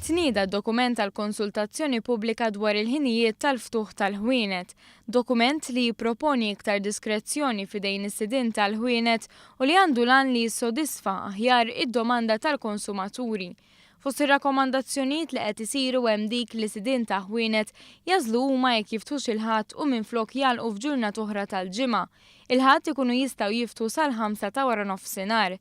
Tnieda d-dokument tal-konsultazzjoni pubblika dwar il-ħinijiet tal-ftuħ tal-ħwienet, dokument li jipproponi iktar diskrezzjoni f'idejn is-sidien tal-ħwienet u li għandu lan li jissodisfa aħjar id-domanda tal-konsumaturi. Fost ir-rakkomandazzjonijiet li qed isiru hemm dik li sidien ta' ħwienet jażlu huma jekk jiftux il-ħadd u minflok jagħlqu f'ġurnata oħra tal-ġimgħa. Il-ħadd ikunu jistgħu jiftu sal-5 ta' wara nofsinhar.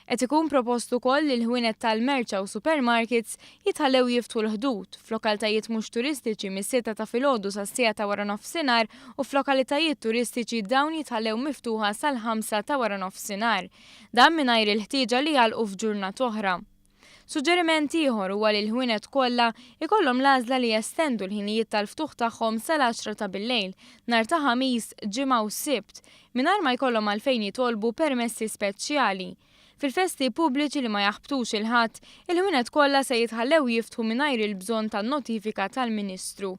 Qed ikun propost ukoll li l-ħwienet tal-merċa u supermarkets jitħallew jiftu l-ħdud f'lokaltajiet mhux turistiċi mis-sieta ta' filgħodu sas-siegħa ta' wara nofsinhar u f'lokalitajiet turistiċi dawn jitħallew miftuħa sal-5 ta' wara nofsinhar. Dan mingħajr il-ħtieġa li jgħalqu f'ġurnata oħra. Suġġeriment ieħor huwa li l-ħwienet kollha ikollhom l-għażla li jestendu l-ħinijiet tal-ftuħ tagħhom sal-10 ta' bil-lejl nhar ta' ħamis, ġimgħa u sibt mingħajr ma jkollhom għalfejn jitolbu permessi speċjali. Fil-festi pubbliċi li ma jaħbtux il-ħadd, il-ħwienet kollha se jitħallew jiftħu mingħajr il-bżonn tan-notifika tal-Ministru.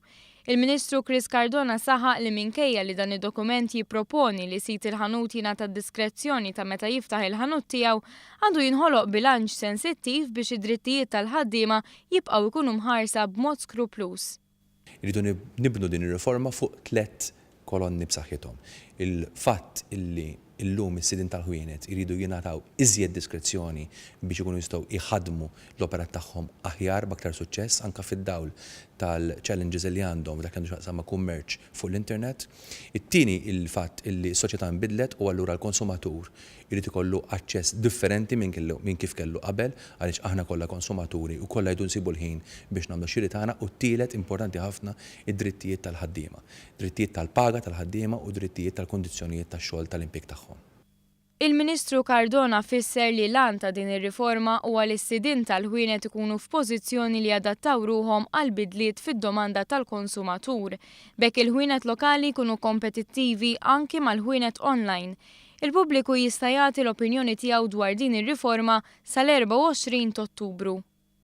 Il-Ministru Chris Cardona saħaq li minkejja li dan id-dokument jipproponi li sit il-ħanut jingħata diskrezzjoni ta' meta jiftaħ il-ħanut tiegħu għandu jinħoloq bilanċ sensittiv biex id-drittijiet tal-ħaddiema jibqgħu jkunu mħarsa b'mod skruplus. Irridu nibnu din ir-riforma fuq 3 kolonni b'saħħithom. Il-fatt illi illum is-sidien tal-ħwienet iridu jingħataw iżjed diskrezzjoni biex ikunu jistgħu jħaddmu l-opera tagħhom aħjar b'aktar suċċess anke fid-dawl tal-challenges li għandhom dak għandu x'aqsam ma' kummerċ fuq l-internet. It-tieni il-fatt illi s-soċjetà nbidlet u allura l-konsumatur irid ikollu aċċess differenti minn kif kellu qabel għaliex aħna kollha konsumaturi u kollha jdu nsibu l-ħin biex nagħmlu xiri tagħna u t-tielet importanti ħafna id-drittijiet tal-ħaddiema, drittijiet tal-paga tal-ħaddiema u drittijiet tal-kondizzjonijiet tax-xogħol tal-impjeg tagħhom. Il-Ministru Cardona fisser li l-għan ta' din ir-riforma huwa li s-sidien tal-ħwienet ikunu f'pożizzjoni li jadattaw ruhom għal bidliet fid-domanda tal-konsumatur. Bekk il-ħwienet lokali jkunu kompetittivi anke mal-ħwienet online. Il-pubbliku jista' jagħti l-opinjoni tiegħu dwar din ir-riforma sal-24 ta' Ottubru.